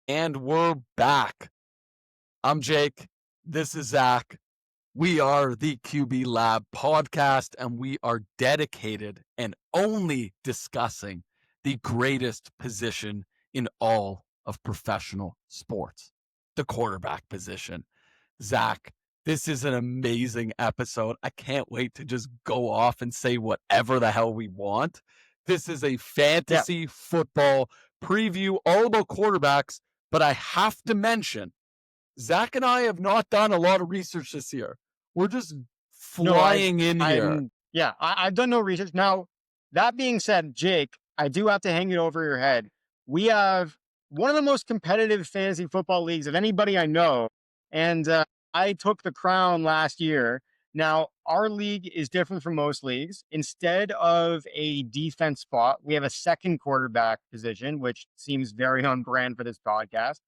And we're back. I'm Jake. This is Zach. We are the QB Lab podcast, and we are dedicated and only discussing the greatest position in all of professional sports, the quarterback position. Zach, this is an amazing episode. I can't wait to just go off and say whatever the hell we want. This is a fantasy football preview all about quarterbacks, but I have to mention, Zach and I have not done a lot of research this year. We're just No, flying in here. I've done no research. Now, that being said, Jake, I do have to hang it over your head. We have one of the most competitive fantasy football leagues of anybody I know. And I took the crown last year. Now, our league is different from most leagues. Instead of a defense spot, we have a second quarterback position, which seems very on brand for this podcast.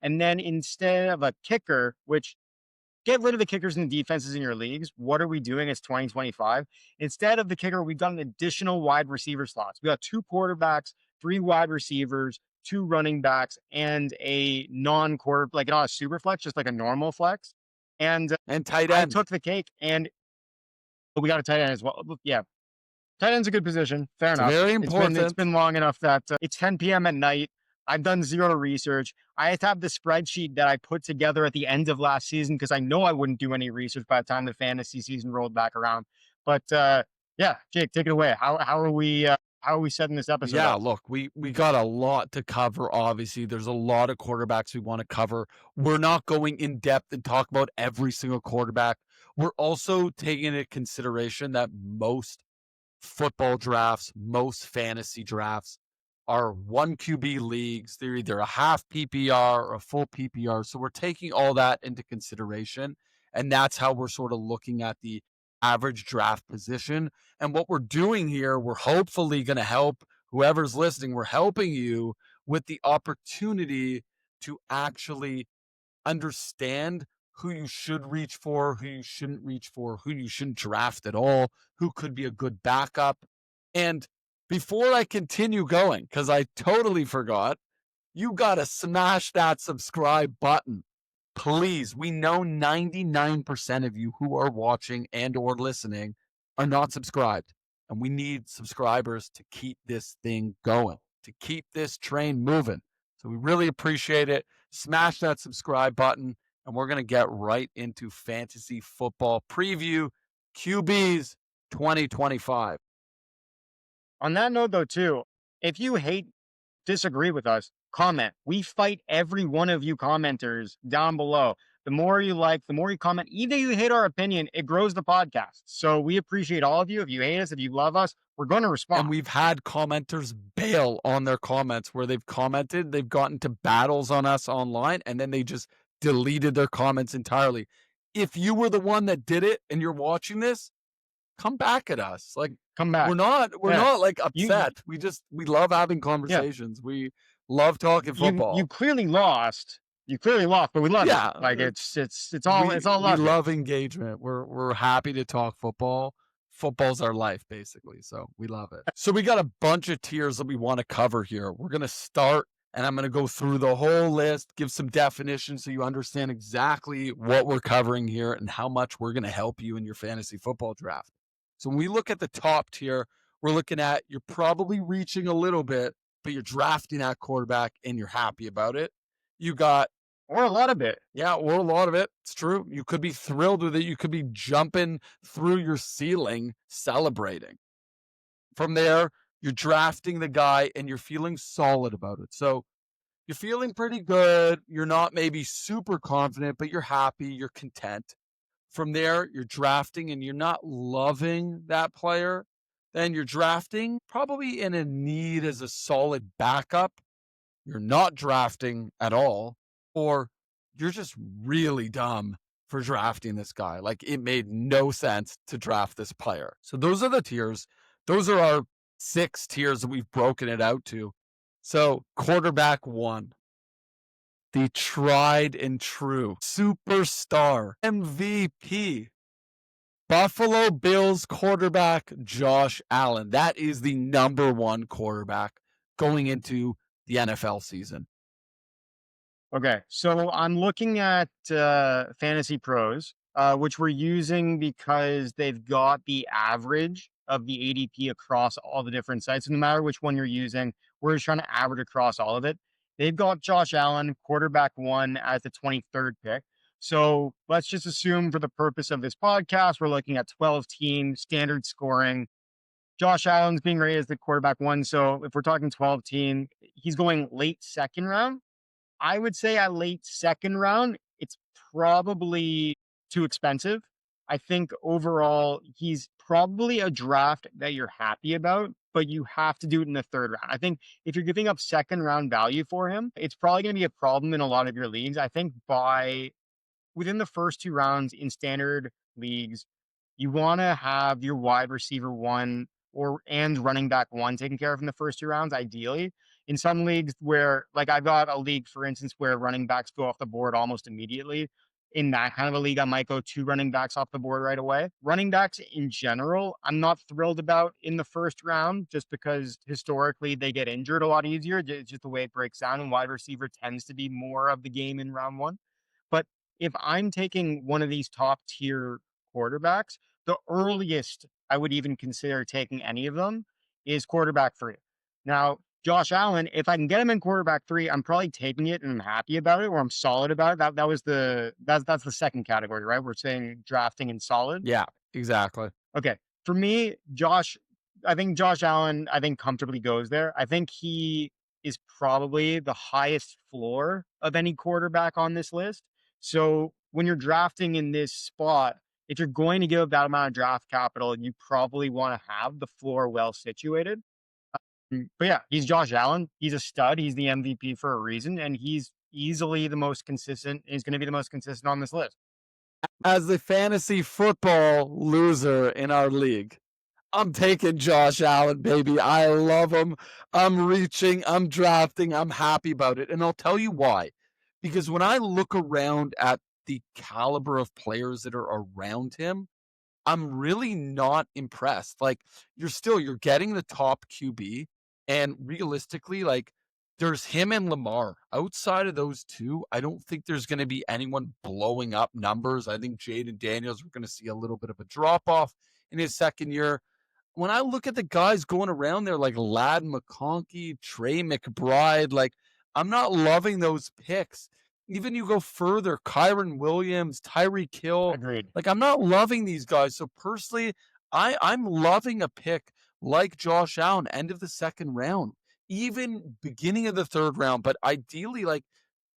And then instead of a kicker, which get rid of the kickers and the defenses in your leagues. What are we doing? It's 2025. Instead of the kicker, we've got an additional wide receiver slots. We got 2 quarterbacks, 3 wide receivers, 2 running backs, and a non-quarter, like not a super flex, just like a normal flex. And tight I end. took the cake, and we got a tight end as well. Yeah, tight end's a good position. Fair enough. Very important. It's been long enough that it's 10 p.m. at night. I've done zero research. I have the spreadsheet that I put together at the end of last season because I know I wouldn't do any research by the time the fantasy season rolled back around. But yeah, Jake, take it away. How are we setting this episode Yeah, up? look, we got a lot to cover. Obviously, there's a lot of quarterbacks we want to cover. We're not going in depth and talk about every single quarterback. We're also taking into consideration that most football drafts, most fantasy drafts are 1 QB leagues. They're either a half PPR or a full PPR. So we're taking all that into consideration. And that's how we're sort of looking at the average draft position. And what we're doing here, we're hopefully going to help whoever's listening. We're helping you with the opportunity to actually understand who you should reach for, who you shouldn't reach for, who you shouldn't draft at all, who could be a good backup. And before I continue going, because I totally forgot, you got to smash that subscribe button. Please, we know 99% of you who are watching and or listening are not subscribed. And we need subscribers to keep this thing going, to keep this train moving. So we really appreciate it. Smash that subscribe button, and we're going to get right into fantasy football preview QBs 2025. On that note, though, too, if you disagree with us, comment. We fight every one of you commenters down below. The more you like, the more you comment, even if you hate our opinion, it grows the podcast. So we appreciate all of you. If you hate us, if you love us, we're going to respond. And we've had commenters bail on their comments where they've commented, they've gotten to battles on us online, and then they just deleted their comments entirely. If you were the one that did it and you're watching this, come back at us. Like, come back. We're not like upset. We love having conversations. Yeah. We love talking football. You clearly lost. But we love it. Like it's all love. We love engagement. We're happy to talk football. Football's our life, basically. So we love it. So we got a bunch of tiers that we want to cover here. We're going to start, and I'm going to go through the whole list, give some definitions so you understand exactly what we're covering here and how much we're going to help you in your fantasy football draft. So when we look at the top tier, we're looking at you're probably reaching a little bit, but you're drafting that quarterback and you're happy about it. You got... Or a lot of it. Yeah, or a lot of it. It's true. You could be thrilled with it. You could be jumping through your ceiling, celebrating. From there, you're drafting the guy and you're feeling solid about it. So you're feeling pretty good. You're not maybe super confident, but you're happy. You're content. From there, you're drafting and you're not loving that player. Then you're drafting, probably in a need as a solid backup. You're not drafting at all. Or you're just really dumb for drafting this guy. Like, it made no sense to draft this player. So those are the tiers. Those are our 6 tiers that we've broken it out to. So quarterback 1. The tried and true superstar MVP, Buffalo Bills quarterback Josh Allen. That is the number 1 quarterback going into the NFL season. Okay, so I'm looking at Fantasy Pros, which we're using because they've got the average of the ADP across all the different sites. No matter which one you're using, we're just trying to average across all of it. They've got Josh Allen, quarterback one, as the 23rd pick. So let's just assume for the purpose of this podcast, we're looking at 12 team standard scoring. Josh Allen's being rated as the quarterback one. So if we're talking 12 team, he's going late second round. I would say at late second round, it's probably too expensive. I think overall, he's probably a draft that you're happy about, but you have to do it in the third round. I think if you're giving up second round value for him, it's probably going to be a problem in a lot of your leagues. I think by within the first two rounds in standard leagues, you want to have your wide receiver one and running back one taken care of in the first two rounds, ideally. In some leagues where, like I've got a league, for instance, where running backs go off the board almost immediately. In that kind of a league, I might go two running backs off the board right away. Running backs in general, I'm not thrilled about in the first round just because historically they get injured a lot easier. It's just the way it breaks down, and wide receiver tends to be more of the game in round one. But if I'm taking one of these top tier quarterbacks, the earliest I would even consider taking any of them is quarterback three. Now, Josh Allen, if I can get him in quarterback three, I'm probably taking it and I'm happy about it, or I'm solid about it. That's the second category, right? We're saying drafting and solid. Yeah, exactly. Okay. For me, I think Josh Allen, I think comfortably goes there. I think he is probably the highest floor of any quarterback on this list. So when you're drafting in this spot, if you're going to give that amount of draft capital, you probably want to have the floor well situated. But yeah, he's Josh Allen. He's a stud. He's the MVP for a reason, and he's easily the most consistent. He's going to be the most consistent on this list. As the fantasy football loser in our league, I'm taking Josh Allen, baby. I love him. I'm reaching, I'm drafting, I'm happy about it. And I'll tell you why. Because when I look around at the caliber of players that are around him, I'm really not impressed. Like you're getting the top QB, and realistically, like there's him and Lamar. Outside of those two, I don't think there's going to be anyone blowing up numbers. I think Jayden Daniels, we're going to see a little bit of a drop off in his second year. When I look at the guys going around there, like Ladd McConkey, Trey McBride, like I'm not loving those picks. Even you go further, Kyron Williams, Tyreek Hill, Agreed. like I'm not loving these guys. So personally, I'm loving a pick like Josh Allen, end of the second round, even beginning of the third round. But ideally, like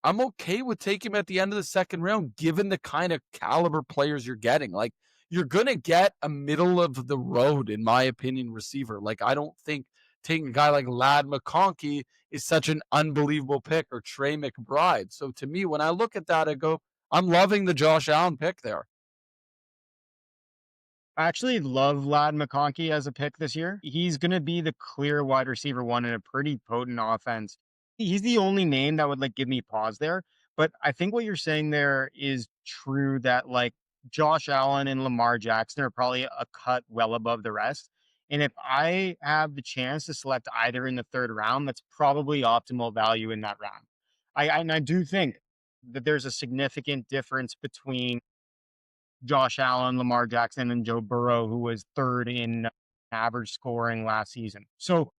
I'm okay with taking him at the end of the second round, given the kind of caliber players you're getting. Like you're gonna get a middle of the road, in my opinion, receiver. Like I don't think taking a guy like Ladd McConkey is such an unbelievable pick, or Trey McBride. So to me, when I look at that, I go, I'm loving the Josh Allen pick there. I actually love Ladd McConkey as a pick this year. He's going to be the clear wide receiver one in a pretty potent offense. He's the only name that would like give me pause there. But I think what you're saying there is true that like Josh Allen and Lamar Jackson are probably a cut well above the rest. And if I have the chance to select either in the third round, that's probably optimal value in that round. And I do think that there's a significant difference between Josh Allen, Lamar Jackson, and Joe Burrow, who was third in average scoring last season. So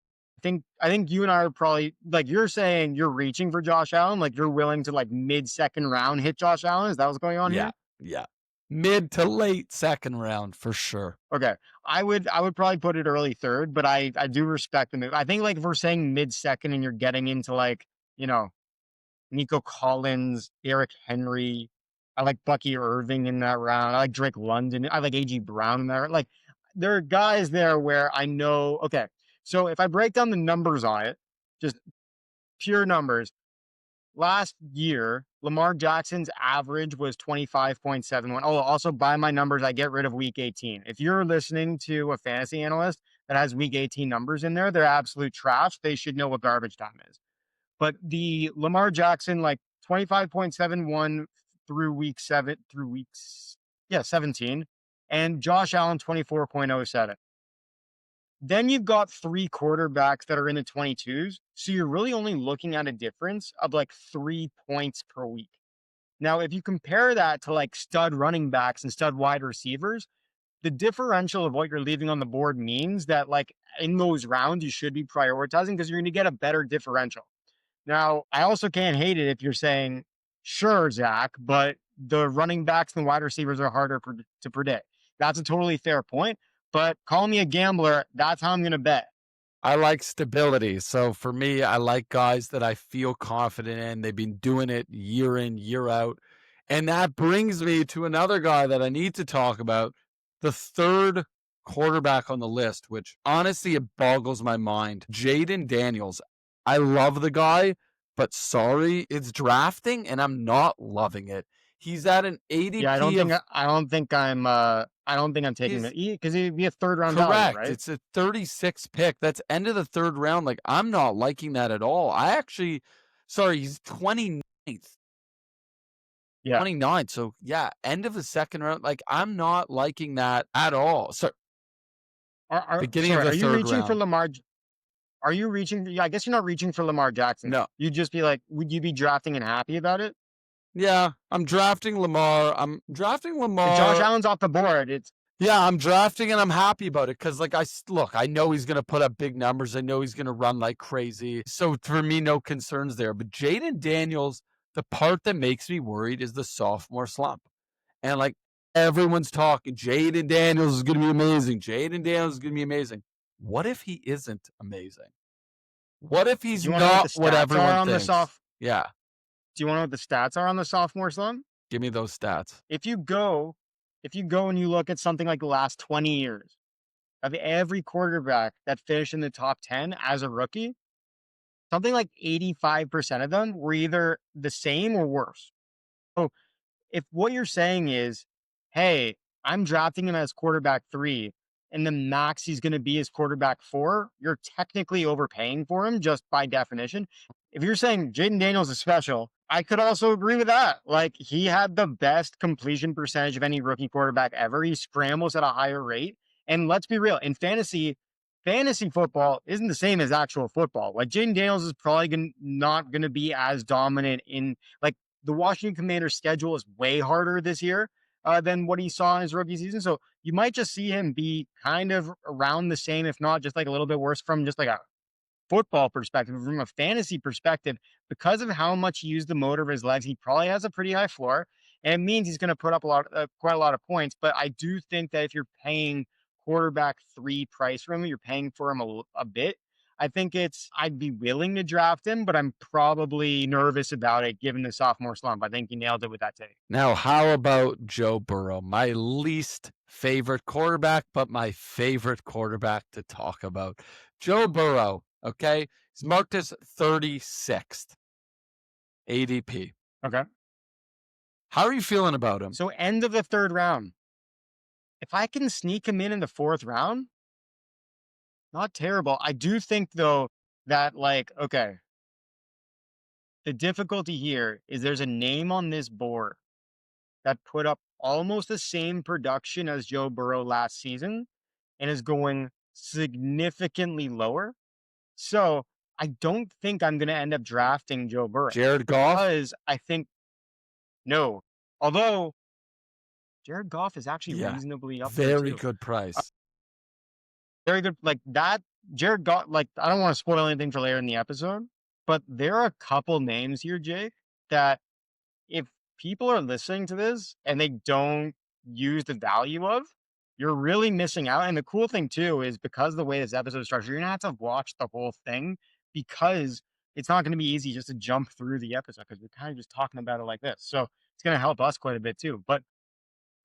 I think you and I are probably like you're saying you're reaching for Josh Allen, like you're willing to like mid second round hit Josh Allen. Is that what's going on Yeah, here? yeah. Mid to late second round for sure. Okay. I would probably put it early third, but I do respect the move. I think like if we're saying mid second and you're getting into like, you know, Nico Collins, Derrick Henry. I like Bucky Irving in that round. I like Drake London. I like A.G. Brown in there. Like, there are guys there where I know, okay, so if I break down the numbers on it, just pure numbers, last year, Lamar Jackson's average was 25.71. Oh, also by my numbers, I get rid of week 18. If you're listening to a fantasy analyst that has week 18 numbers in there, they're absolute trash. They should know what garbage time is. But the Lamar Jackson, like 25.71 through weeks, yeah, 17, and Josh Allen 24.07. Then you've got 3 quarterbacks that are in the 22s. So you're really only looking at a difference of like 3 points per week. Now, if you compare that to like stud running backs and stud wide receivers, the differential of what you're leaving on the board means that like in those rounds, you should be prioritizing because you're going to get a better differential. Now, I also can't hate it if you're saying, sure, Zach, but the running backs and wide receivers are harder to predict. That's a totally fair point. But call me a gambler. That's how I'm going to bet. I like stability. So for me, I like guys that I feel confident in. They've been doing it year in, year out. And that brings me to another guy that I need to talk about, the third quarterback on the list, which honestly, it boggles my mind. Jayden Daniels. I love the guy, but sorry, it's drafting and I'm not loving it. He's at an Yeah, I don't ADP think of I don't think I'm taking it because he'd be a third round value, correct. right? It's a 36 pick. That's end of the third round. Like, I'm not liking that at all. Sorry, he's 29th. Yeah. 29. So, yeah, end of the second round. Like, I'm not liking that at all. So, beginning of Sorry, the are you third reaching for round. Lamar? Are you reaching? Yeah, I guess you're not reaching for Lamar Jackson. No. You'd just be like, would you be drafting and happy about it? Yeah, I'm drafting Lamar. I'm drafting If Josh Lamar. Allen's off the board, it's Yeah, I'm drafting and I'm happy about it because, like, look, I know he's going to put up big numbers. I know he's going to run like crazy. So for me, no concerns there. But Jayden Daniels, the part that makes me worried is the sophomore slump. And like everyone's talking, Jayden Daniels is going to be amazing. Jayden Daniels is going to be amazing. What if he isn't amazing? What if do he's you want to know what not the what stats are everyone on the thinks? soft? Yeah, Do you want to know what the stats are on the sophomore slump? give me those stats. If you go, if you go and you look at something like the last 20 years of every quarterback that finished in the top 10 as a rookie, something like 85% of them were either the same or worse. So if what you're saying is, hey, I'm drafting him as quarterback 3, and the max he's going to be is quarterback 4, you're technically overpaying for him just by definition. If you're saying Jayden Daniels is special, I could also agree with that. Like, he had the best completion percentage of any rookie quarterback ever. He scrambles at a higher rate. And let's be real, in fantasy football isn't the same as actual football. Like, Jayden Daniels is probably not going to be as dominant in, like, the Washington Commanders' schedule is way harder this year than what he saw in his rookie season. So you might just see him be kind of around the same, if not just like a little bit worse from just like a football perspective, from a fantasy perspective, because of how much he used the motor of his legs. He probably has a pretty high floor, and it means he's going to put up quite a lot of points. But I do think that if you're paying quarterback 3 price for him, you're paying for him a bit. I think I'd be willing to draft him, but I'm probably nervous about it given the sophomore slump. I think you nailed it with that take. Now, how about Joe Burrow? My least favorite quarterback, but my favorite quarterback to talk about. Joe Burrow, okay? He's marked as 36th ADP. Okay. How are you feeling about him? So end of the third round. If I can sneak him in the fourth round, not terrible. I do think though that like, okay, the difficulty here is there's a name on this board that put up almost the same production as Joe Burrow last season and is going significantly lower. So I don't think I'm going to end up drafting Joe Burrow Jared Goff? because I think no. Although Jared Goff is actually Yeah, reasonably up there very too. good price. Very good. Like that, Jared Goff, like, I don't want to spoil anything for later in the episode, but there are a couple names here, Jake, that if people are listening to this and they don't use the value of, you're really missing out. And the cool thing too is because of the way this episode is structured, you're gonna have to watch the whole thing because it's not gonna be easy just to jump through the episode because we're kind of just talking about it like this. So it's gonna help us quite a bit too. But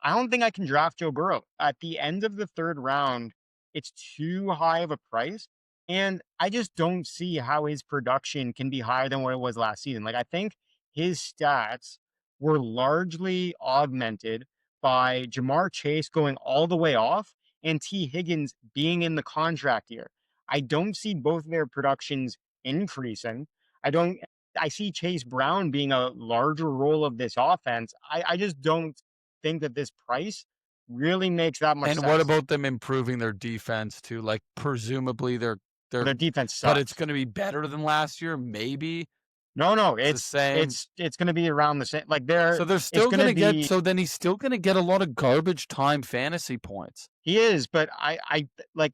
I don't think I can draft Joe Burrow. At the end of the third round, it's too high of a price. And I just don't see how his production can be higher than what it was last season. Like, I think his stats were largely augmented by Jamar Chase going all the way off and T. Higgins being in the contract year. I don't see both of their productions increasing. I don't, I see Chase Brown being a larger role of this offense. I just don't think that this price really makes that much And what sense. about them improving their defense too? Like, presumably But they're their defense but it's sucks. gonna be better than last year, maybe? No, It's the same. it's going to be around the same. Like So they're it's still going to gonna get be. so then he's still gonna get a lot of garbage time fantasy points. He is, but I like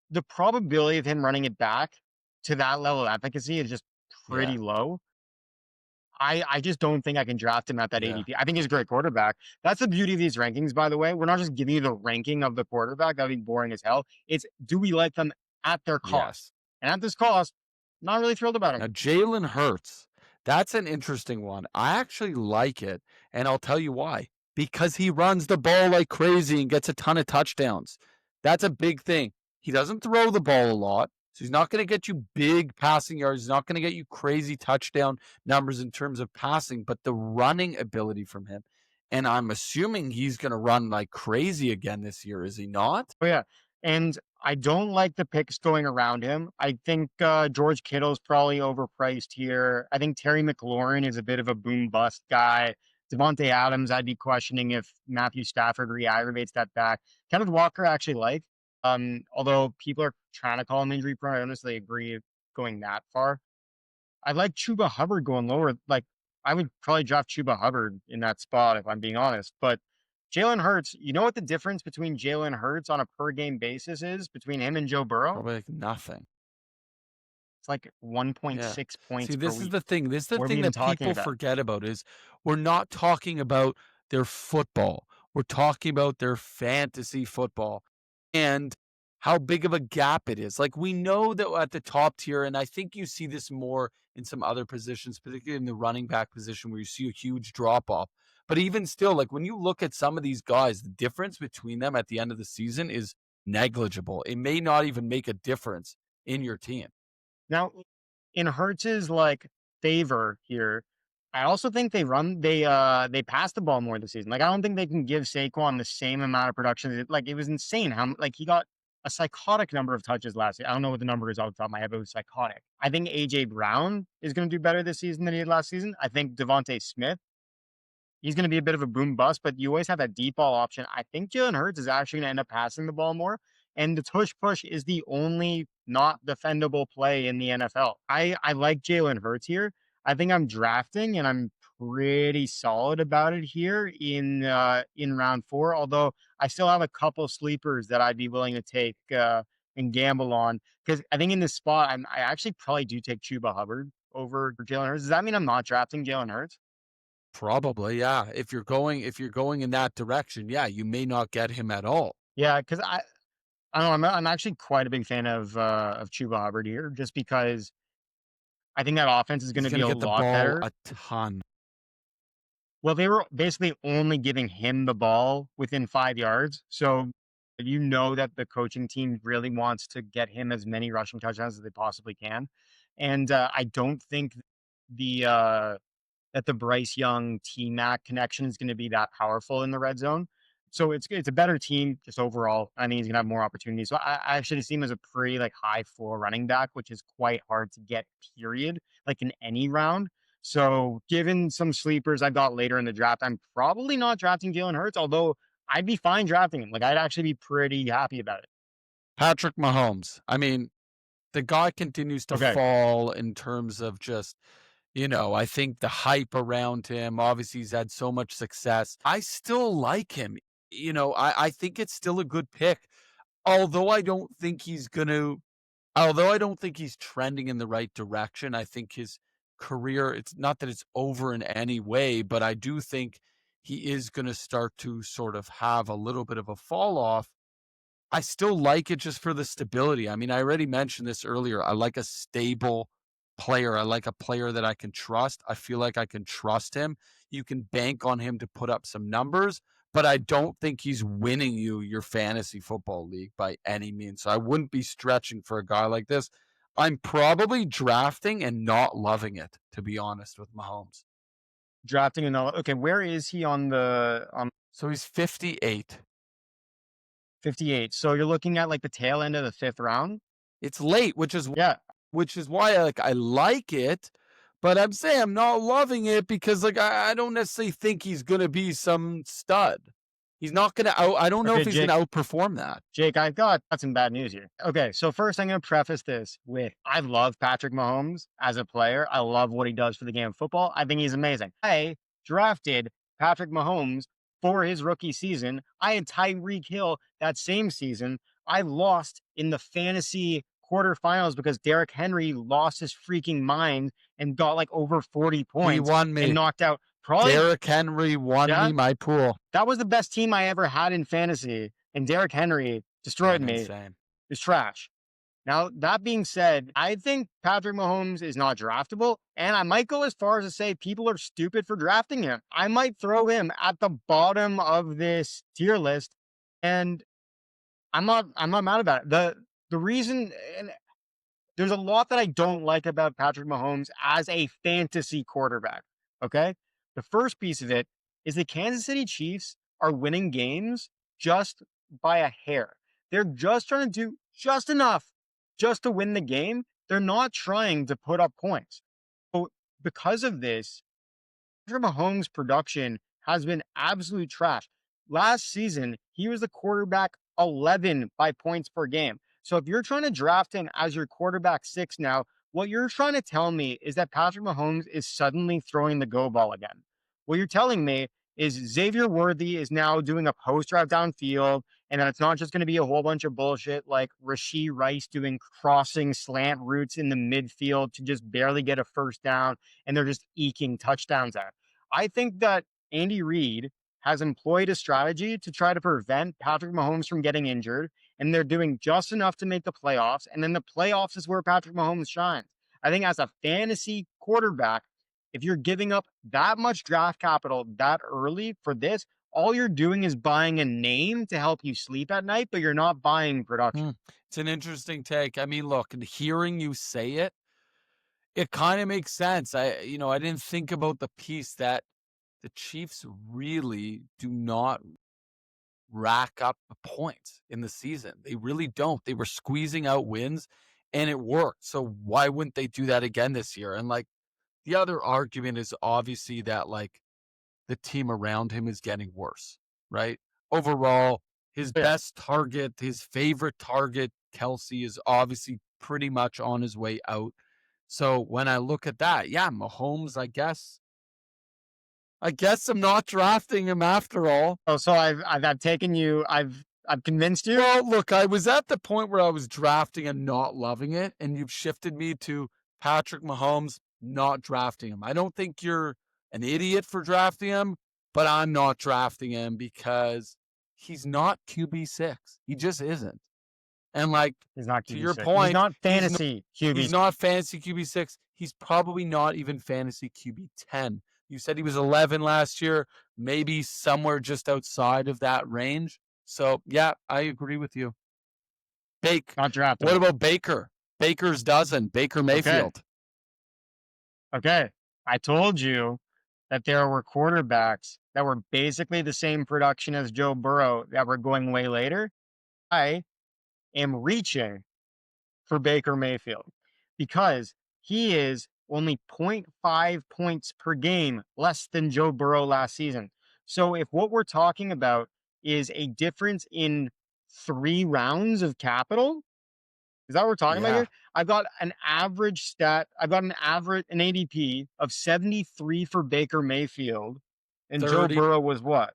the probability of him running it back to that level of efficacy is just Yeah, pretty low. I just don't think I can draft him at that yeah. ADP. I think he's a great quarterback. That's the beauty of these rankings, by the way. We're not just giving you the ranking of the quarterback. That'd be boring as hell. It's do we like them at their cost? Yes. And at this cost, not really thrilled about him. Now, Jalen Hurts, that's an interesting one. I actually like it, and I'll tell you why. Because he runs the ball like crazy and gets a ton of touchdowns. That's a big thing. He doesn't throw the ball a lot, so he's not going to get you big passing yards. He's not going to get you crazy touchdown numbers in terms of passing, but the running ability from him. And I'm assuming he's going to run like crazy again this year, is he not? Oh yeah, and I don't like the picks going around him. I think George Kittle's probably overpriced here. I think Terry McLaurin is a bit of a boom bust guy. Devontae Adams, I'd be questioning if Matthew Stafford re-aggravates that back. Kenneth Walker, I actually like. Although people are trying to call him injury prone, I honestly agree going that far. I like Chuba Hubbard going lower. Like I would probably draft Chuba Hubbard in that spot if I'm being honest. But Jalen Hurts, you know what the difference between Jalen Hurts on a per game basis is between him and Joe Burrow? Probably like nothing. It's like Yeah. 1.6 See, points per this is week. the thing. This is the What are we thing even that talking people about? forget about is we're not talking about their football. We're talking about their fantasy football and how big of a gap it is. Like we know that at the top tier, and I think you see this more in some other positions, particularly in the running back position where you see a huge drop off. But even still, like when you look at some of these guys, the difference between them at the end of the season is negligible. It may not even make a difference in your team. Now, in Hurts's like favor here, I also think they pass the ball more this season. Like I don't think they can give Saquon the same amount of production. Like it was insane how like he got a psychotic number of touches last year. I don't know what the number is off the top of my head, but it was psychotic. I think AJ Brown is going to do better this season than he did last season. I think Devontae Smith, he's going to be a bit of a boom bust, but you always have that deep ball option. I think Jalen Hurts is actually going to end up passing the ball more. And the tush push is the only not defendable play in the NFL. I like Jalen Hurts here. I think I'm drafting and I'm pretty solid about it here in round 4. Although I still have a couple sleepers that I'd be willing to take and gamble on because I think in this spot I actually probably do take Chuba Hubbard over Jalen Hurts. Does that mean I'm not drafting Jalen Hurts? Probably, yeah. If you're going in that direction, yeah, you may not get him at all. Yeah, because I don't know. I'm actually quite a big fan of Chuba Hubbard here, just because I think that offense is going He's to be gonna a get the lot ball better. a ton. Well, they were basically only giving him the ball within 5 yards, so you know that the coaching team really wants to get him as many rushing touchdowns as they possibly can, and I don't think the that the Bryce Young T Mac connection is going to be that powerful in the red zone. So it's a better team just overall. I think he's gonna have more opportunities. So I actually see him as a pretty like high floor running back, which is quite hard to get, period, like in any round. So given some sleepers I've got later in the draft, I'm probably not drafting Jalen Hurts, although I'd be fine drafting him. Like I'd actually be pretty happy about it. Patrick Mahomes. I mean, the guy continues to Okay. fall in terms of just, I think the hype around him. Obviously, he's had so much success. I still like him. I think it's still a good pick. Although I don't think he's gonna Although I don't think he's trending in the right direction. I think his career, it's not that it's over in any way, but I do think he is going to start to sort of have a little bit of a fall off. I still like it just for the stability. I mean, I already mentioned this earlier. I like a stable player. I like a player that I can trust. I feel like I can trust him. You can bank on him to put up some numbers, but I don't think he's winning you your fantasy football league by any means. So I wouldn't be stretching for a guy like this. I'm probably drafting and not loving it, to be honest, with Mahomes. Drafting another. Okay, where is he on the on So he's 58. 58? So you're looking at like the tail end of the 5th round. It's late, which is Yeah. why I like it, but I'm saying I'm not loving it because like I don't necessarily think he's gonna be some stud. He's not going to I don't know Okay, if he's going to outperform that. Jake, I've got some bad news here. Okay, so first I'm going to preface this with I love Patrick Mahomes as a player. I love what he does for the game of football. I think he's amazing. I drafted Patrick Mahomes for his rookie season. I had Tyreek Hill that same season. I lost in the fantasy quarterfinals because Derrick Henry lost his freaking mind and got like over 40 He points won me. and knocked out probably. Derrick Henry won me my pool. That was the best team I ever had in fantasy, and Derrick Henry destroyed me. Insane. It's trash. Now, that being said, I think Patrick Mahomes is not draftable, and I might go as far as to say people are stupid for drafting him. I might throw him at the bottom of this tier list, and I'm not mad about it. The reason, and there's a lot that I don't like about Patrick Mahomes as a fantasy quarterback. Okay. The first piece of it is the Kansas City Chiefs are winning games just by a hair. They're just trying to do just enough just to win the game. They're not trying to put up points. So because of this, Patrick Mahomes' production has been absolute trash. Last season, he was the quarterback 11 by points per game. So if you're trying to draft him as your quarterback 6 now, what you're trying to tell me is that Patrick Mahomes is suddenly throwing the go ball again. What you're telling me is Xavier Worthy is now doing a post route downfield, and that it's not just going to be a whole bunch of bullshit like Rashee Rice doing crossing slant routes in the midfield to just barely get a first down, and they're just eking touchdowns out. I think that Andy Reid has employed a strategy to try to prevent Patrick Mahomes from getting injured, and they're doing just enough to make the playoffs. And then the playoffs is where Patrick Mahomes shines. I think as a fantasy quarterback, if you're giving up that much draft capital that early for this, all you're doing is buying a name to help you sleep at night, but you're not buying production. It's an interesting take. I mean, look, hearing you say it, it kind of makes sense. I didn't think about the piece that the Chiefs really do not rack up points in the season. They really don't. They were squeezing out wins and it worked. So why wouldn't they do that again this year? And like the other argument is obviously that like the team around him is getting worse, right? Overall, his best target, his favorite target, Kelsey, is obviously pretty much on his way out. So when I look at that, yeah, Mahomes, I guess I'm not drafting him after all. Oh, so I've taken you, I've convinced you? Well, look, I was at the point where I was drafting and not loving it, and you've shifted me to Patrick Mahomes, not drafting him. I don't think you're an idiot for drafting him, but I'm not drafting him because he's not QB6. He just isn't. And like, He's not to your QB6. point, He's not fantasy QB6. he's not fantasy QB6. He's probably not even fantasy QB10. You said he was 11 last year, maybe somewhere just outside of that range. So, yeah, I agree with you. Not drafted. What about Baker? Baker's dozen. Baker Mayfield. Okay. I told you that there were quarterbacks that were basically the same production as Joe Burrow that were going way later. I am reaching for Baker Mayfield because he is only 0.5 points per game less than Joe Burrow last season. So if what we're talking about is a difference in 3 rounds of capital, is that what we're talking about here? I've got an average stat. I've got an ADP of 73 for Baker Mayfield, and 30. Joe Burrow was what?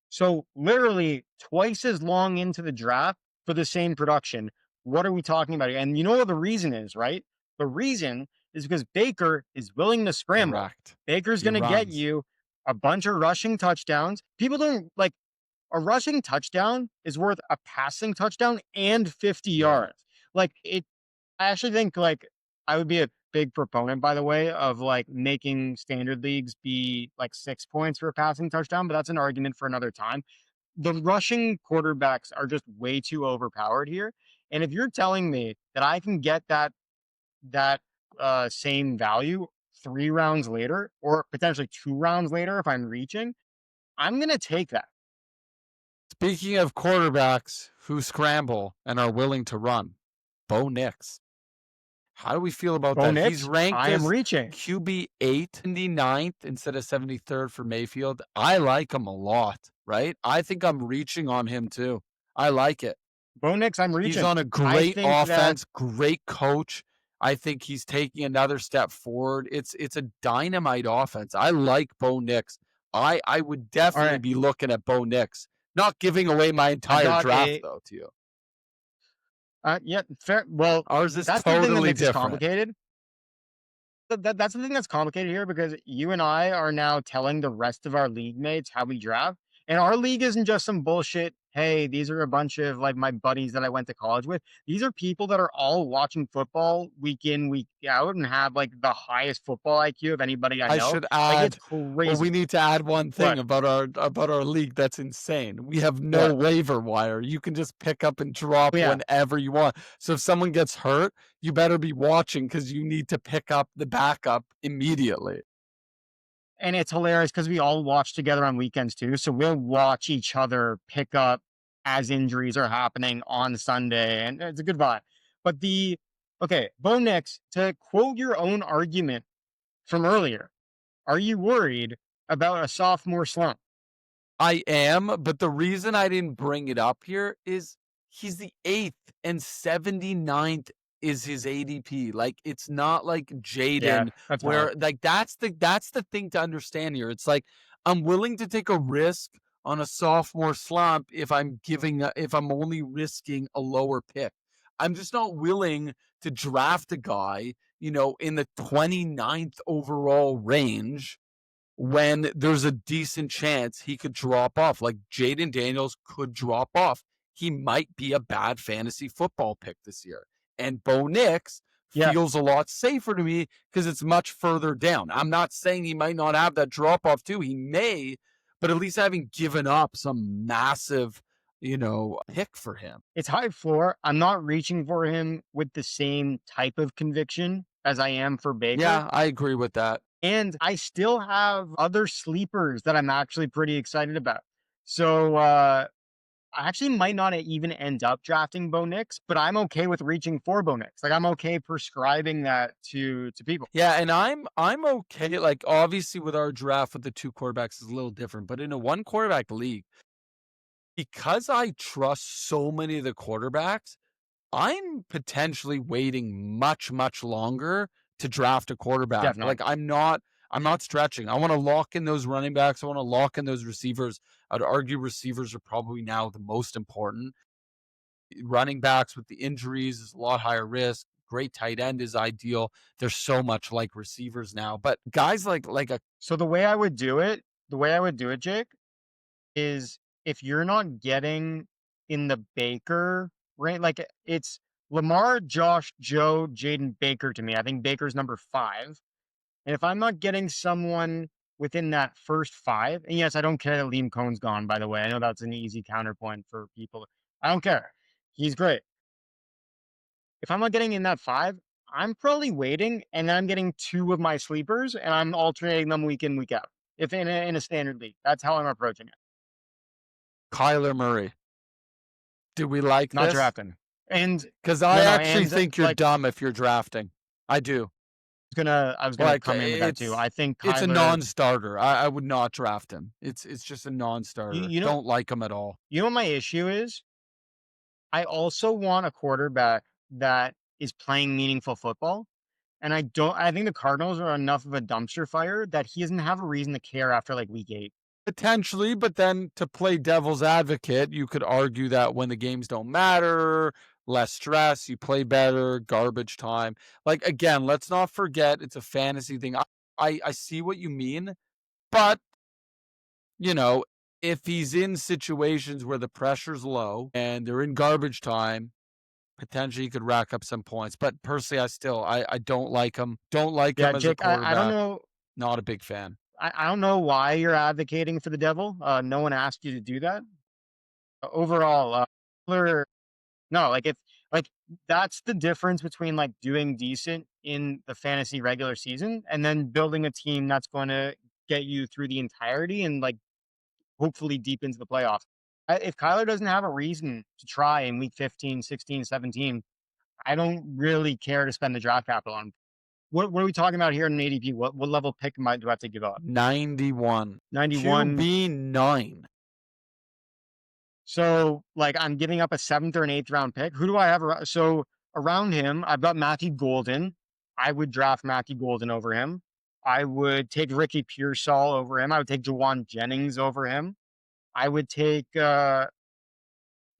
So literally twice as long into the draft for the same production. What are we talking about here? And you know what the reason is, right? The reason is because Baker is willing to scramble. Correct. Baker's going to get you a bunch of rushing touchdowns. People don't like a rushing touchdown is worth a passing touchdown and 50 yards. Like it, I actually think like I would be a big proponent, by the way, of like making standard leagues be like 6 points for a passing touchdown, but that's an argument for another time. The rushing quarterbacks are just way too overpowered here. And if you're telling me that I can get that same value 3 rounds later, or potentially 2 rounds later if I'm reaching, I'm gonna take that. Speaking of quarterbacks who scramble and are willing to run, Bo Nix. How do we feel about Bo that? He's Nix, ranked I am as reaching. QB 89th instead of 73rd for Mayfield. I like him a lot, right? I think I'm reaching on him too. I like it. Bo Nix, I'm He's reaching. on a I great think that offense, great coach. I think he's taking another step forward. It's a dynamite offense. I like Bo Nix. I would all definitely right. be looking at Bo Nix. Not giving away my I've entire got draft a though to you. yeah, fair. Well, Ours is that's the thing that totally makes this different. complicated. That's the thing that's complicated here because you and I are now telling the rest of our league mates how we draft. And our league isn't just some bullshit. Hey, these are a bunch of like my buddies that I went to college with. These are people that are all watching football week in, week out and have like the highest football IQ of anybody I I know. should Like it's add, well, we crazy. need to add one thing What? about our league that's insane. We have no What? waiver wire. You can just pick up and drop Yeah. whenever you want. So if someone gets hurt, you better be watching because you need to pick up the backup immediately. And it's hilarious because we all watch together on weekends too. So we'll watch each other pick up as injuries are happening on Sunday, and it's a good vibe. But okay, Bo Nix, to quote your own argument from earlier, are you worried about a sophomore slump? I am, but the reason I didn't bring it up here is he's the 8th and 79th is his ADP. Like it's not like Yeah, Jayden that's valid. where like that's the thing to understand here. It's like I'm willing to take a risk on a sophomore slump if I'm only risking a lower pick. I'm just not willing to draft a guy, in the 29th overall range when there's a decent chance he could drop off. Like Jayden Daniels could drop off. He might be a bad fantasy football pick this year. And Bo Nix Yeah, feels a lot safer to me because it's much further down. I'm not saying he might not have that drop off too. He may, but at least having given up some massive, pick for him. it's high floor. I'm not reaching for him with the same type of conviction as I am for Baker. Yeah, I agree with that. And I still have other sleepers that I'm actually pretty excited about. So I actually might not even end up drafting Bo Nix, but I'm okay with reaching for Bo Nix. Like I'm okay prescribing that to people. Yeah, and I'm okay. Like obviously with our draft with the two quarterbacks is a little different, but in a one quarterback league, because I trust so many of the quarterbacks, I'm potentially waiting much, much longer to draft a quarterback. Definitely. Like I'm not stretching. I want to lock in those running backs. I want to lock in those receivers. I'd argue receivers are probably now the most important. Running backs with the injuries is a lot higher risk. Great tight end is ideal. There's so much like receivers now, but guys like a So the way I would do it, Jake, is if you're not getting in the Baker range, like it's Lamar, Josh, Joe, Jayden, Baker to me. I think Baker's number 5. And if I'm not getting someone within that first 5, and yes, I don't care that Liam Cohn's gone, by the way. I know that's an easy counterpoint for people. I don't care. He's great. If I'm not getting in that 5, I'm probably waiting, and then I'm getting 2 of my sleepers, and I'm alternating them week in, week out. If in a standard league, that's how I'm approaching it. Kyler Murray. Do we like Not this? drafting. And Because I no, actually and think you're like dumb if you're drafting. I do. I was gonna Like come in with that too. I think it's a Kyler. non-starter. I would not draft him. It's just a You, non-starter. you know Don't like him at all. you know what my issue is. I also want a quarterback that is playing meaningful football. And I think the Cardinals are enough of a dumpster fire that he doesn't have a reason to care after like week 8. Potentially, but then to play devil's advocate, you could argue that when the games don't matter, less stress, you play better, garbage time. Like again, let's not forget it's a fantasy thing. I see what you mean, but you know, if he's in situations where the pressure's low and they're in garbage time, potentially he could rack up some points. But personally, I don't like him. Don't like Yeah, him as a Jake, I don't quarterback. know. Not a big fan. I don't know why you're advocating for the devil. No one asked you to do that. Overall, Kyler- no, like if like that's the difference between like doing decent in the fantasy regular season and then building a team that's going to get you through the entirety and like hopefully deep into the playoffs. If Kyler doesn't have a reason to try in week 15, 16, 17, I don't really care to spend the draft capital on. What are we talking about here in an ADP? What level pick do I have to give up? 91. 91. QB9. So, like, I'm giving up a 7th or an 8th round pick. Who do I have? So, around him, I've got Matthew Golden. I would draft Matthew Golden over him. I would take Ricky Pearsall over him. I would take Jawan Jennings over him. I would take, no,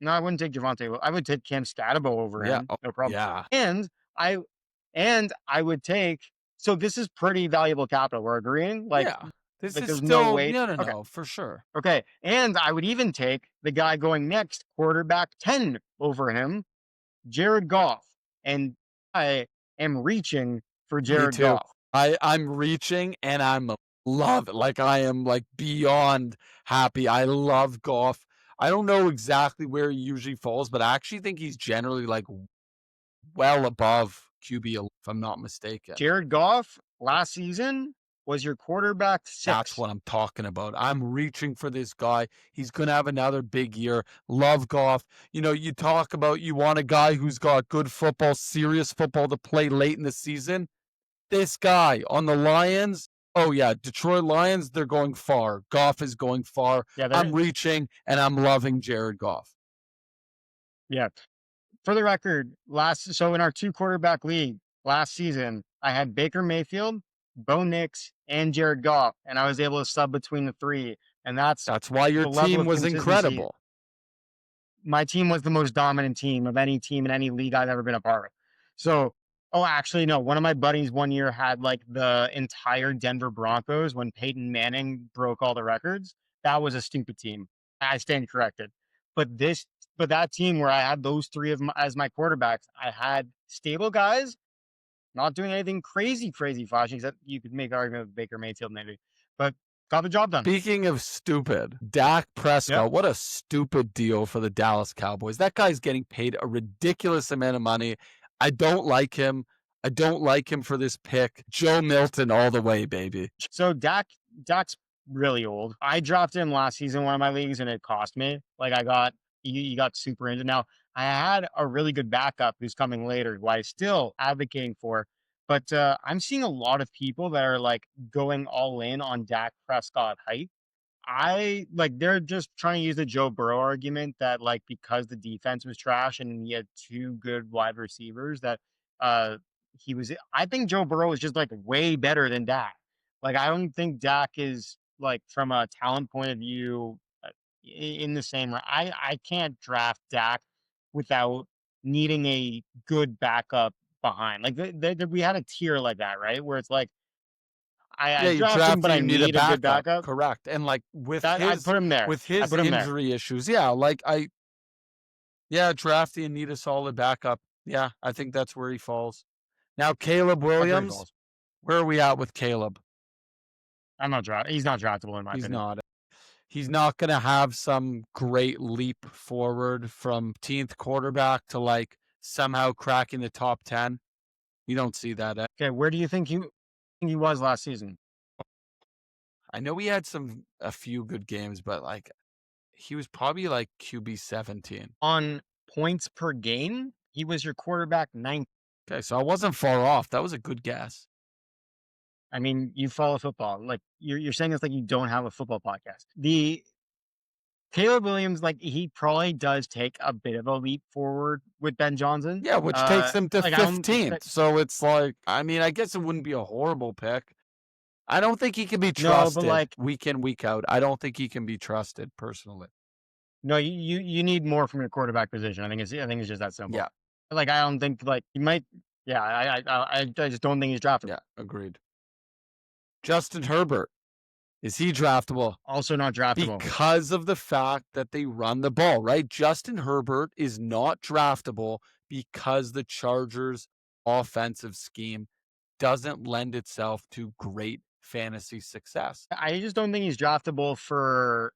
I wouldn't take Javante. I would take Cam Scatabo over Yeah. him. Oh, No problem. yeah. And I, I would take, so this is pretty valuable capital. We're agreeing? Yeah. This is There's still, no way. no, Okay. for sure. Okay. And I would even take the guy going next, quarterback 10 over him, Jared Goff. And I am reaching for Me Jared too. Goff. I'm reaching and I'm love it. Like I am like beyond happy. I love Goff. I don't know exactly where he usually falls, but I actually think he's generally like well above QB, if I'm not mistaken. Jared Goff last season was your quarterback 6. That's what I'm talking about. I'm reaching for this guy. He's going to have another big year. Love Goff. You know, you talk about you want a guy who's got good football, serious football to play late in the season. This guy on the Lions, oh yeah, Detroit Lions, they're going far. Goff is going far. Yeah, I'm reaching and I'm loving Jared Goff. Yeah. For the record, so in our 2 quarterback league last season, I had Baker Mayfield, Bo Nix, and Jared Goff, and I was able to sub between the 3. And that's why your team was incredible. My team was the most dominant team of any team in any league I've ever been a part of. So, actually, no. One of my buddies one year had like the entire Denver Broncos when Peyton Manning broke all the records. That was a stupid team. I stand corrected. But that team where I had those 3 as my quarterbacks, I had stable guys, not doing anything crazy flashy, except you could make an argument with Baker Mayfield maybe. But got the job done. Speaking of stupid, Dak Prescott, what a stupid deal for the Dallas Cowboys. That guy's getting paid a ridiculous amount of money. I don't like him. I don't like him for this pick. Joe Milton all the way, baby. So Dak's really old. I dropped him last season in one of my leagues and it cost me. Like he got super injured. Now I had a really good backup who's coming later, who I still advocating for. But I'm seeing a lot of people that are like going all in on Dak Prescott hype. They're just trying to use the Joe Burrow argument that like because the defense was trash and he had 2 good wide receivers that I think Joe Burrow is just like way better than Dak. Like I don't think Dak is like from a talent point of view in the same. I can't draft Dak without needing a good backup behind. Like we had a tier like that, right? Where it's like I draft him, but I need a good backup. Correct. And like with that, his, I put him there. With his injury issues, draft and need a solid backup. Yeah, I think that's where he falls. Now, Caleb Williams, where are we at with Caleb? He's not draftable in my opinion. He's not going to have some great leap forward from 10th quarterback to like somehow cracking the top 10. You don't see that. Okay, where do you think he was last season? I know he had a few good games, but like he was probably like QB 17. On points per game, he was your quarterback 9. Okay, so I wasn't far off. That was a good guess. I mean, you follow football. Like you're saying it's like you don't have a football podcast. The Caleb Williams, like he probably does take a bit of a leap forward with Ben Johnson. Yeah, which takes him to 15th. So it's like, I mean, I guess it wouldn't be a horrible pick. I don't think he can be trusted week in, week out. I don't think he can be trusted personally. No, you need more from your quarterback position. I think it's just that simple. Yeah. Like I don't think like he might. Yeah, I just don't think he's draftable. Yeah, agreed. Justin Herbert, is he draftable? Also not draftable because of the fact that they run the ball, right? Justin Herbert is not draftable because the Chargers' offensive scheme doesn't lend itself to great fantasy success. I just don't think he's draftable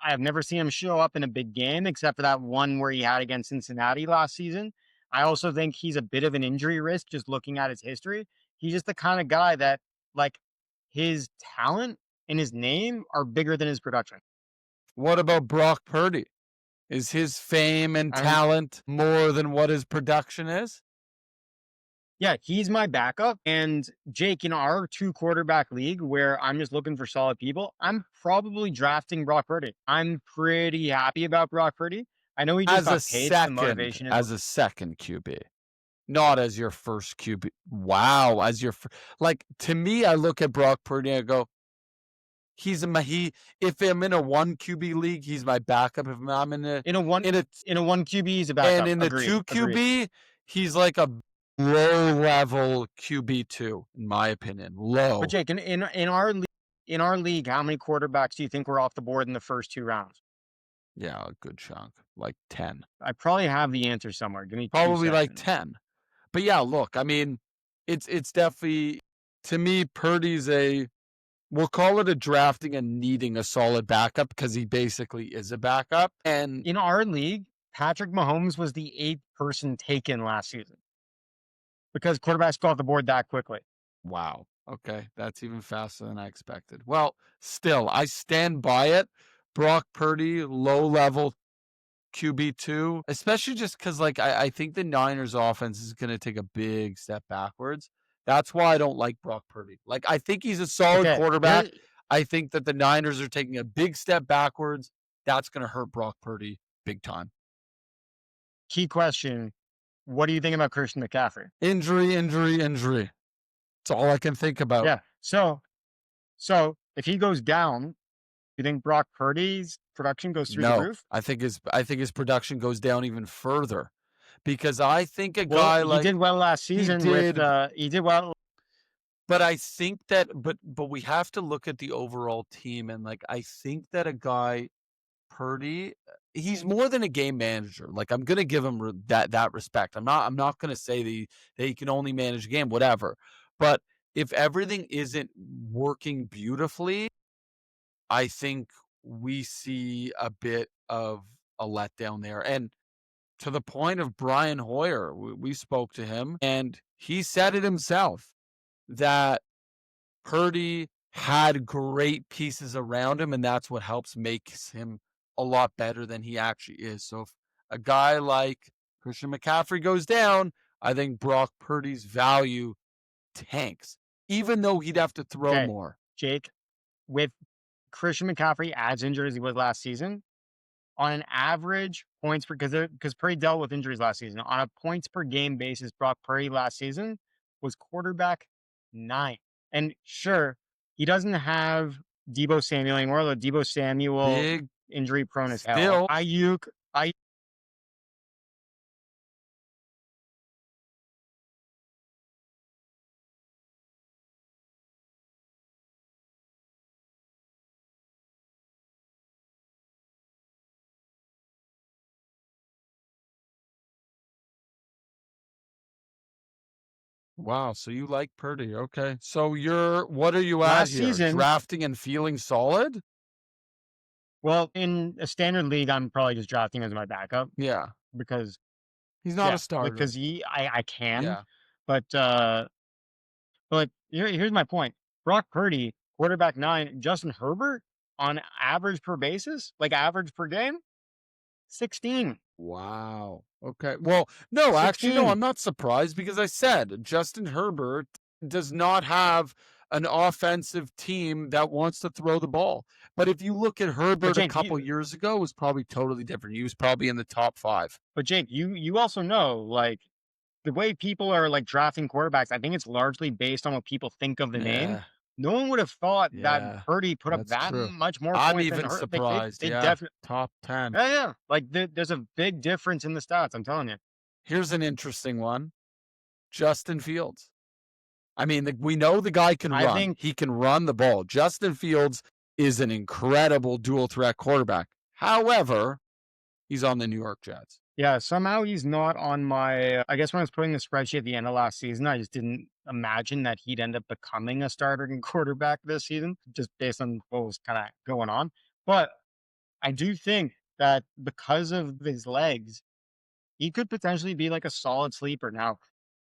I have never seen him show up in a big game except for that one where he had against Cincinnati last season. I also think he's a bit of an injury risk just looking at his history. He's just the kind of guy that like his talent and his name are bigger than his production. What about Brock Purdy? Is his fame and talent more than what his production is? Yeah, he's my backup. And Jake, in our 2 quarterback league where I'm just looking for solid people, I'm probably drafting Brock Purdy. I'm pretty happy about Brock Purdy. I know he just got paid, so the motivation is As a second QB, not as your first QB. Wow, as your like to me, I look at Brock Purdy and I go, he. If I'm in a 1 QB league, he's my backup. If I'm in a one in a in a 1 QB, he's a and backup. in the Agreed. 2 QB, he's like a low level QB2, in my opinion. But Low. Jake, in our league, how many quarterbacks do you think were off the board in the first 2 rounds? Yeah, a good chunk, like 10. I probably have the answer somewhere. Give me two Probably like seconds. 10. But yeah, look, I mean, it's definitely to me, Purdy's we'll call it a drafting and needing a solid backup because he basically is a backup. And In our league, Patrick Mahomes was the 8th person taken last season because quarterbacks go off the board that quickly. wow, okay, that's even faster than I expected. Well, still, I stand by it. Brock Purdy, low level QB2, especially just because like I think the Niners offense is going to take a big step backwards. That's why I don't like Brock Purdy. Like I think he's a solid Okay, quarterback. I think that the Niners are taking a big step backwards. That's going to hurt Brock Purdy big time. key question. What do you think about Christian McCaffrey? Injury, injury, injury. That's all I can think about. Yeah. So if he goes down, you think Brock Purdy's production goes through the No, roof? I think his production goes down even further because I think a Well, guy he like did well last he season with did. he did well. But I think that but we have to look at the overall team and, like, I think that a guy, Purdy, he's more than a game manager. Like, I'm gonna give him that respect. I'm not gonna say that he can only manage a game, whatever. But if everything isn't working beautifully, I think we see a bit of a letdown there. And to the point of Brian Hoyer, we spoke to him, and he said it himself that Purdy had great pieces around him, and that's what helps makes him a lot better than he actually is. So if a guy like Christian McCaffrey goes down, I think Brock Purdy's value tanks, even though he'd have to throw Okay, more. Jake, with Christian McCaffrey as injured as he was last season, on an average points per because Purdy dealt with injuries last season. On a points per game basis, Brock Purdy last season was quarterback 9. And sure, he doesn't have Debo Samuel anymore. Though Debo Samuel Big injury prone as hell. still. Ayuk, I Wow, so you like Purdy. Okay. So what are you at last here? season. Drafting and feeling solid? Well, in a standard league, I'm probably just drafting as my backup Yeah. because He's not yeah, a starter. because I can, Yeah. but here's my point. Brock Purdy, quarterback 9, Justin Herbert on average per basis, like average per game, 16. Wow. Okay. Well, no, actually, no, 16. I'm not surprised because I said Justin Herbert does not have an offensive team that wants to throw the ball. But if you look at But Herbert a Jake, couple years ago, it was probably totally different. He was probably in the top 5. you also know like the way people are like drafting quarterbacks, I think it's largely based on what people think of the name. Yeah. No one would have thought that Yeah. Purdy put up That's that true. much more I'm points than even her. surprised. They Yeah. definitely, Top 10. yeah, yeah. Like there's a big difference in the stats. I'm telling you. Here's an interesting one. Justin Fields. I mean, we know the guy can I run. think He can run the ball. Justin Fields is an incredible dual threat quarterback. However, he's on the New York Jets. Yeah, somehow he's not on my. I guess when I was putting the spreadsheet at the end of last season, I just didn't imagine that he'd end up becoming a starting quarterback this season, just based on what was kind of going on. But I do think that because of his legs, he could potentially be like a solid sleeper. Now,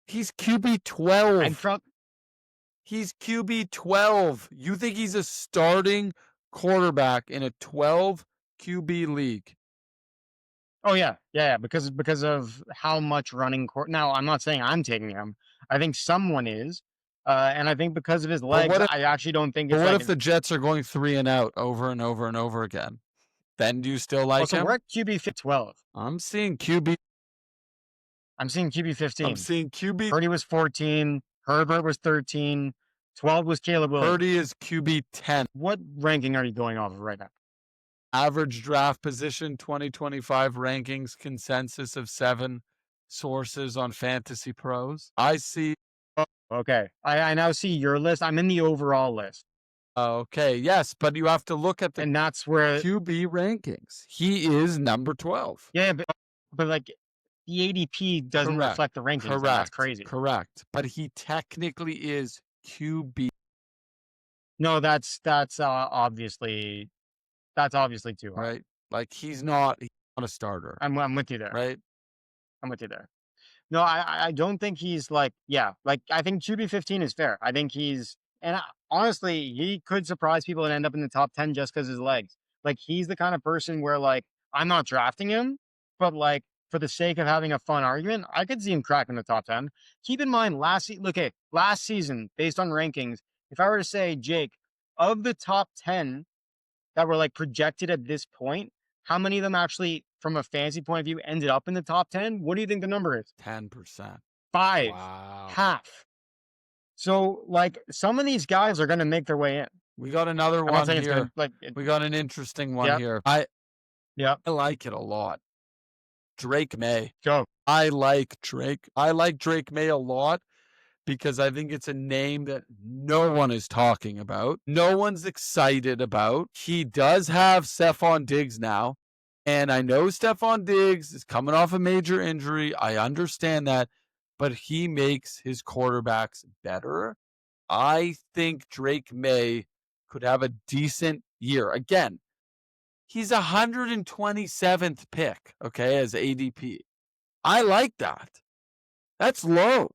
He's QB I'd 12. probably. He's QB 12. You think he's a starting quarterback in a 12 QB league? Oh yeah, yeah, yeah, because of how much running. Now, I'm not saying I'm taking him. I think someone is. And I think because of his legs, I actually don't think But it's what like. if the Jets are going 3 and out over and over and over again? Then do you still like Also, him? we're at QB 12. I'm seeing QB. I'm seeing QB 15. I'm seeing QB. Purdy was 14. Herbert was 13. 12 was Caleb Williams. Purdy is QB 10. What ranking are you going off of right now? Average draft position 2025 rankings consensus of 7 sources on Fantasy Pros. I see. Oh, okay. I now see your list. I'm in the overall list. Okay, yes, but you have to look at the And that's where QB rankings. He is number 12. Yeah, but like the ADP doesn't Correct. reflect the rankings. Correct. That's crazy. Correct. But he technically is QB. No, that's obviously too high. Right? Like he's not a starter. I'm with you there. Right? I'm with you there. No, I don't think he's like, yeah, like I think QB 15 is fair. I think honestly, he could surprise people and end up in the top 10 just because his legs. Like he's the kind of person where like I'm not drafting him, but like for the sake of having a fun argument, I could see him cracking the top 10. Keep in mind, last season, based on rankings, if I were to say, Jake, of the top 10 that were like projected at this point, how many of them actually, from a fantasy point of view, ended up in the top 10? What do you think the number is? 10%. 5. Wow. Half. So, like, some of these guys are going to make their way in. We got another one here. We got an interesting one here. I like it a lot. Drake Maye. Go. I like Drake Maye a lot because I think it's a name that no one is talking about. No one's excited about. He does have Stephon Diggs now. And I know Stephon Diggs is coming off a major injury. I understand that. But he makes his quarterbacks better. I think Drake Maye could have a decent year. Again, he's 127th pick, okay, as ADP. I like that. That's low.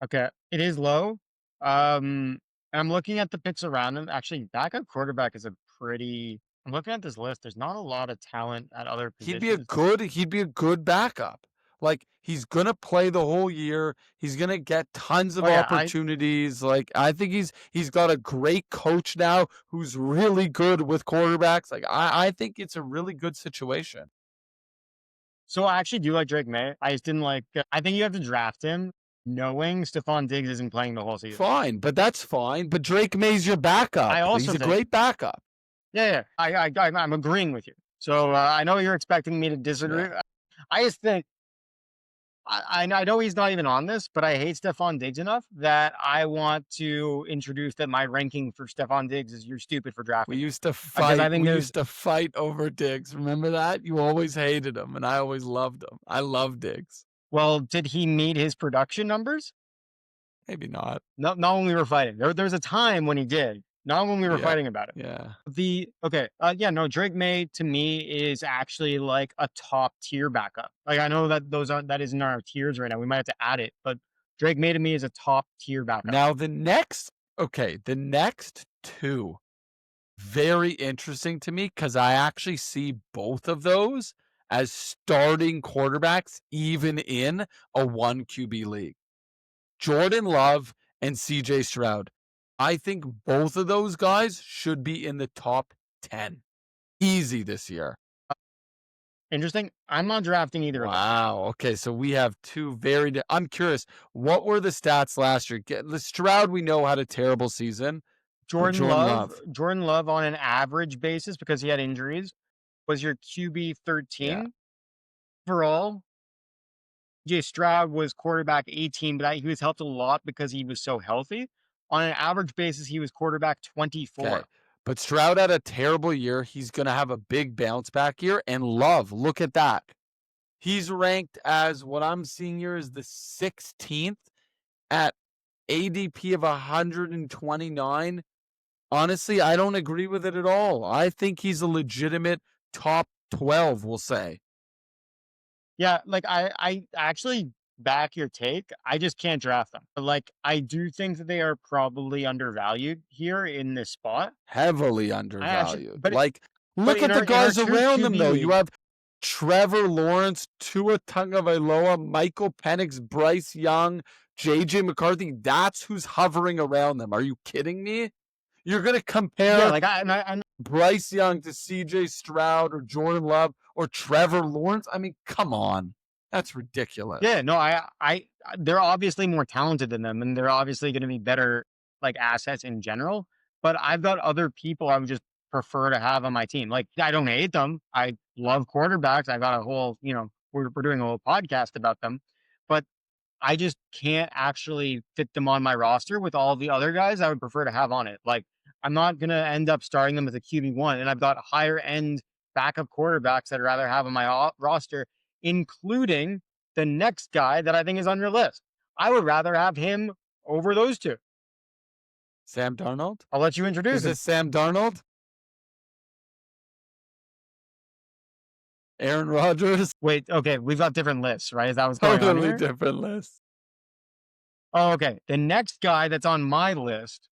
Okay, it is low. I'm looking at the picks around him. Actually, backup quarterback is I'm looking at this list. There's not a lot of talent at other positions. He'd be a good backup. Like he's gonna play the whole year. He's gonna get tons of opportunities. I think he's got a great coach now who's really good with quarterbacks. Like I think it's a really good situation. So I actually do like Drake Maye. I just didn't like. I think you have to draft him knowing Stephon Diggs isn't playing the whole season. Fine, but that's fine. But Drake Maye's your backup. He's a great backup. Yeah. I'm agreeing with you. So I know you're expecting me to disagree. Yeah. I just think. I know he's not even on this, but I hate Stephon Diggs enough that I want to introduce that my ranking for Stephon Diggs is you're stupid for drafting. We used to fight over Diggs. Remember that? You always hated him, and I always loved him. I love Diggs. Well, did he meet his production numbers? Maybe not. Not when we were fighting. There was a time when he did. Not when we were fighting about it. Yeah. Drake Maye to me is actually like a top tier backup. Like I know that that isn't our tiers right now. We might have to add it, but Drake Maye to me is a top tier backup. Now the next two, very interesting to me because I actually see both of those as starting quarterbacks, even in a 1 QB league. Jordan Love and CJ Stroud. I think both of those guys should be in the top 10. Easy this year. Interesting. I'm not drafting either of them. Wow. Okay, so we have two I'm curious, what were the stats last year? The Stroud, we know, had a terrible season. Jordan Love on an average basis, because he had injuries, was your QB 13. Yeah. Overall, Stroud was quarterback 18, but he was helped a lot because he was so healthy. On an average basis, he was quarterback 24. Okay. But Stroud had a terrible year. He's going to have a big bounce back year. And Love, look at that. He's ranked as, what I'm seeing here is the 16th at ADP of 129. Honestly, I don't agree with it at all. I think he's a legitimate top 12, we'll say. Yeah, like I actually back your take. I just can't draft them. Like I do think that they are probably undervalued here in this spot. Heavily undervalued. Look at the guys around them though. You have Trevor Lawrence, Tua Tagovailoa, Michael Penix, Bryce Young, J.J. McCarthy, that's who's hovering around them. Are you kidding me? You're going to compare Bryce Young to C.J. Stroud or Jordan Love or Trevor Lawrence? I mean, come on. That's ridiculous. Yeah, no, they're obviously more talented than them, and they're obviously going to be better like assets in general. But I've got other people I would just prefer to have on my team. Like, I don't hate them. I love quarterbacks. I got a whole, we're doing a whole podcast about them, but I just can't actually fit them on my roster with all the other guys I would prefer to have on it. Like, I'm not going to end up starting them as a QB1, and I've got higher end backup quarterbacks that I'd rather have on my roster, including the next guy that I think is on your list. I would rather have him over those two. Sam Darnold? I'll let you introduce Is it Sam Darnold? Aaron Rodgers? Wait, okay, we've got different lists, right? Is that what's going on here? Totally different lists. Oh, okay. The next guy that's on my list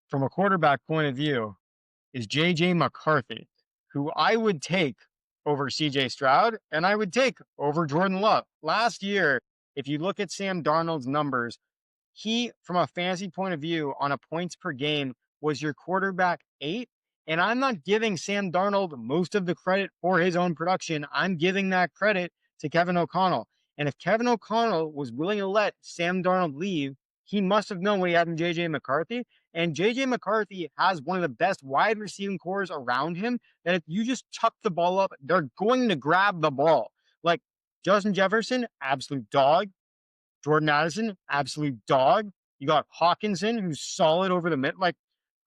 from a quarterback point of view is J.J. McCarthy, who I would take over C.J. Stroud, and I would take over Jordan Love. Last year, if you look at Sam Darnold's numbers, he, from a fantasy point of view, on a points per game, was your quarterback 8. And I'm not giving Sam Darnold most of the credit for his own production. I'm giving that credit to Kevin O'Connell. And if Kevin O'Connell was willing to let Sam Darnold leave, he must have known what he had in J.J. McCarthy. And J.J. McCarthy has one of the best wide receiving cores around him that if you just chuck the ball up, they're going to grab the ball. Like Justin Jefferson, absolute dog. Jordan Addison, absolute dog. You got Hawkinson, who's solid over the mid. Like,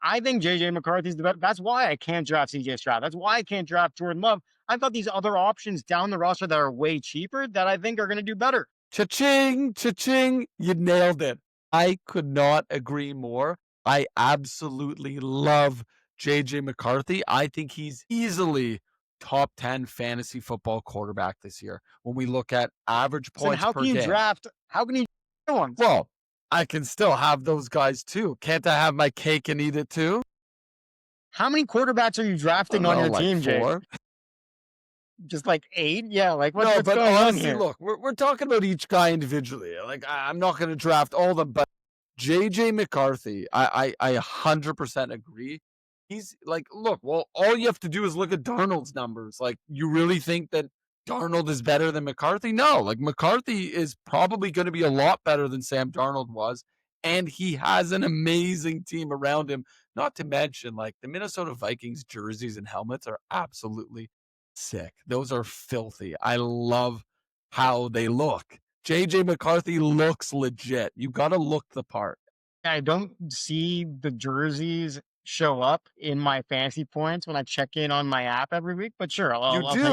I think J.J. McCarthy's the best. That's why I can't draft C.J. Stroud. That's why I can't draft Jordan Love. I've got these other options down the roster that are way cheaper that I think are going to do better. Cha-ching, cha-ching. You nailed it. I could not agree more. I absolutely love J.J. McCarthy. I think he's easily top 10 fantasy football quarterback this year. When we look at average points per game. How can you draft one? Well, I can still have those guys too. Can't I have my cake and eat it too? How many quarterbacks are you drafting on your team, Jay? 4. Just like 8? Yeah, like what's but going honestly, on here? Look, we're talking about each guy individually. Like, I'm not going to draft all of them, but J.J. McCarthy, I 100% agree. He's like, look, well, all you have to do is look at Darnold's numbers. Like, you really think that Darnold is better than McCarthy? No, like McCarthy is probably going to be a lot better than Sam Darnold was. And he has an amazing team around him. Not to mention, like, the Minnesota Vikings jerseys and helmets are absolutely sick. Those are filthy. I love how they look. J.J. McCarthy looks legit. You got to look the part. I don't see the jerseys show up in my fantasy points when I check in on my app every week, but sure.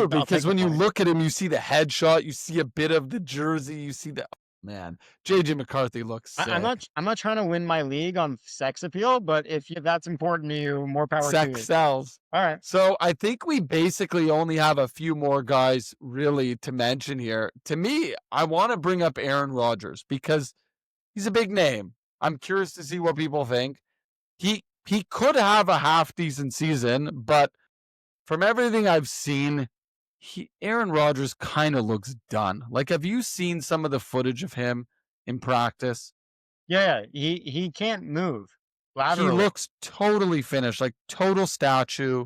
Because when you look at him, you see the headshot, you see a bit of the jersey, you see the man. J.J. McCarthy looks sick. I'm not trying to win my league on sex appeal, but if that's important to you, more power to you. Sex sells. All right. So I think we basically only have a few more guys really to mention here. To me, I want to bring up Aaron Rodgers because he's a big name. I'm curious to see what people think. He could have a half decent season, but from everything I've seen, Aaron Rodgers kind of looks done. Like, have you seen some of the footage of him in practice? Yeah, he can't move laterally. He looks totally finished, like total statue,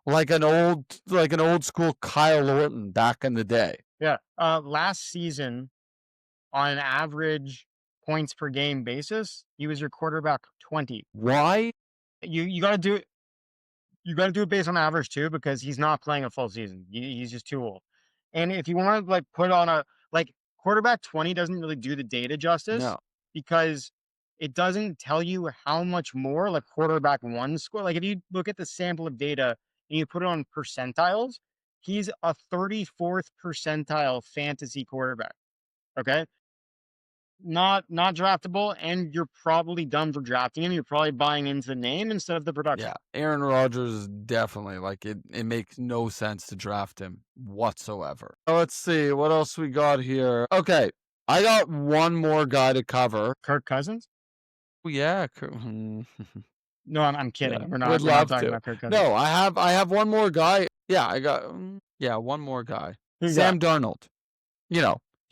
like an old school Kyle Orton back in the day. Yeah. Last season, on an average points per game basis, he was your quarterback 20. Why? You got to do it. You got to do it based on average too, because he's not playing a full season. He's just too old. And if you want to put on quarterback 20 doesn't really do the data justice. No. Because it doesn't tell you how much more quarterback 1 score. Like if you look at the sample of data and you put it on percentiles, he's a 34th percentile fantasy quarterback. Okay. Not draftable, and you're probably done for drafting him. You're probably buying into the name instead of the production. Yeah, Aaron Rodgers is definitely it makes no sense to draft him whatsoever. Let's see what else we got here. Okay, I got one more guy to cover. Kirk Cousins? Oh, yeah. No, I'm kidding. Yeah, we're not talking about Kirk Cousins. No, I have one more guy. Yeah, I got one more guy. Sam Darnold.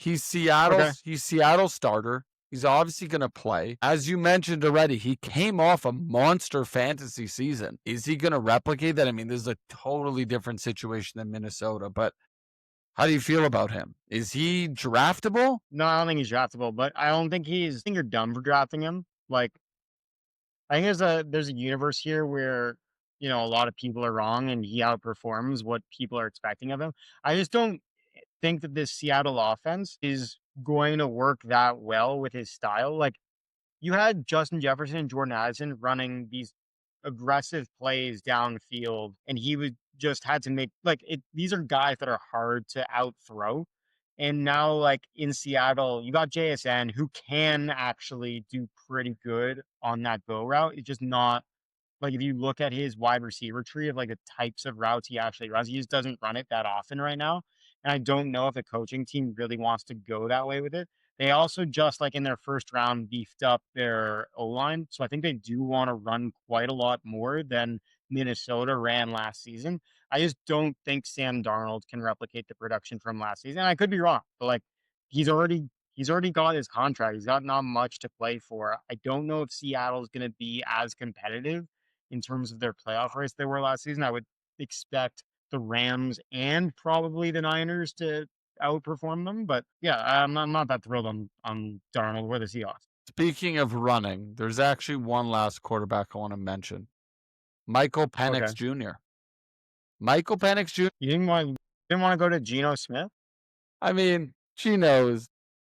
He's Seattle's starter. He's obviously going to play. As you mentioned already, he came off a monster fantasy season. Is he going to replicate that? I mean, this is a totally different situation than Minnesota, but how do you feel about him? Is he draftable? No, I don't think he's draftable, but I don't think I think you're dumb for drafting him. Like, I think there's a universe here where, a lot of people are wrong and he outperforms what people are expecting of him. I just don't think that this Seattle offense is going to work that well with his style. Like, you had Justin Jefferson and Jordan Addison running these aggressive plays downfield, and he would just had to make like it. These are guys that are hard to out throw. And now, like in Seattle, you got JSN who can actually do pretty good on that go route. It's just not like if you look at his wide receiver tree of like the types of routes he actually runs, he just doesn't run it that often right now. And I don't know if the coaching team really wants to go that way with it. They also just like in their first round beefed up their O line. So I think they do want to run quite a lot more than Minnesota ran last season. I just don't think Sam Darnold can replicate the production from last season. I could be wrong, but like he's already got his contract. He's got not much to play for. I don't know if Seattle's going to be as competitive in terms of their playoff race they were last season. I would expect the Rams and probably the Niners to outperform them. But yeah, I'm not that thrilled on Darnold or the Seahawks. Speaking of running, there's actually one last quarterback I want to mention. Michael Penix Okay. Jr. Michael Penix Jr. You didn't want to go to Geno Smith? I mean, Geno is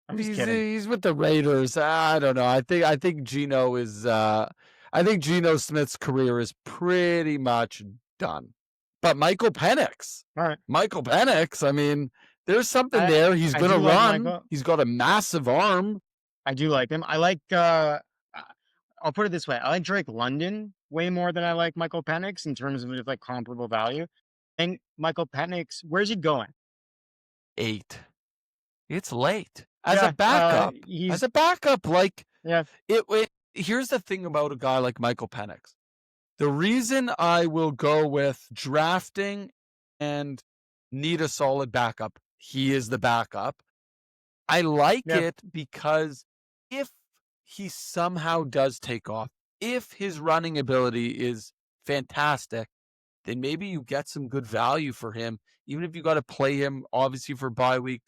I'm just kidding. he's with the Raiders. I don't know. I think Geno is I think Geno Smith's career is pretty much done. But Michael Penix. All right. Michael Penix, I mean, there's something there. He's going to run. Michael. He's got a massive arm. I do like him. I like I'll put it this way. I like Drake London way more than I like Michael Penix in terms of just like comparable value. And Michael Penix, where's he going? 8. It's late. As a backup. Like yeah. Here's the thing about a guy like Michael Penix. The reason I will go with drafting and need a solid backup, he is the backup. I like it because if he somehow does take off, if his running ability is fantastic, then maybe you get some good value for him, even if you got to play him, obviously, for bye week.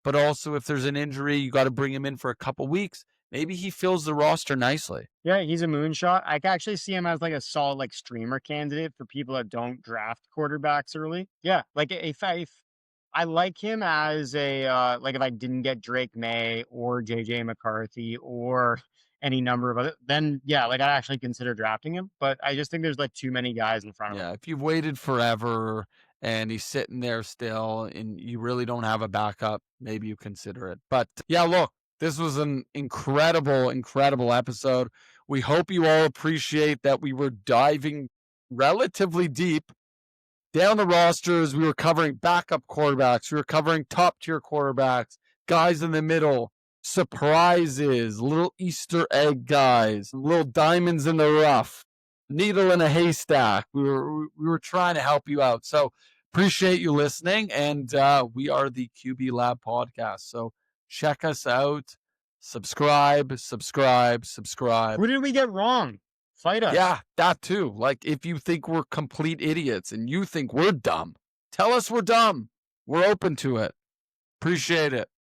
But also, if there's an injury, you got to bring him in for a couple weeks. Maybe he fills the roster nicely. Yeah, he's a moonshot. I can actually see him as like a solid like streamer candidate for people that don't draft quarterbacks early. Yeah, like if I like him as a like if I didn't get Drake Maye or J.J. McCarthy or any number of other, then yeah, like I'd actually consider drafting him. But I just think there's like too many guys in front of him. Yeah, if you've waited forever and he's sitting there still and you really don't have a backup, maybe you consider it. But yeah, look, this was an incredible, incredible episode. We hope you all appreciate that we were diving relatively deep down the rosters. We were covering backup quarterbacks. We were covering top-tier quarterbacks, guys in the middle, surprises, little Easter egg guys, little diamonds in the rough, needle in a haystack. We were trying to help you out. So appreciate you listening, and we are the QB Lab Podcast. So check us out. Subscribe. Who did we get wrong? Fight us. Yeah, that too. Like, if you think we're complete idiots and you think we're dumb, tell us we're dumb. We're open to it. Appreciate it.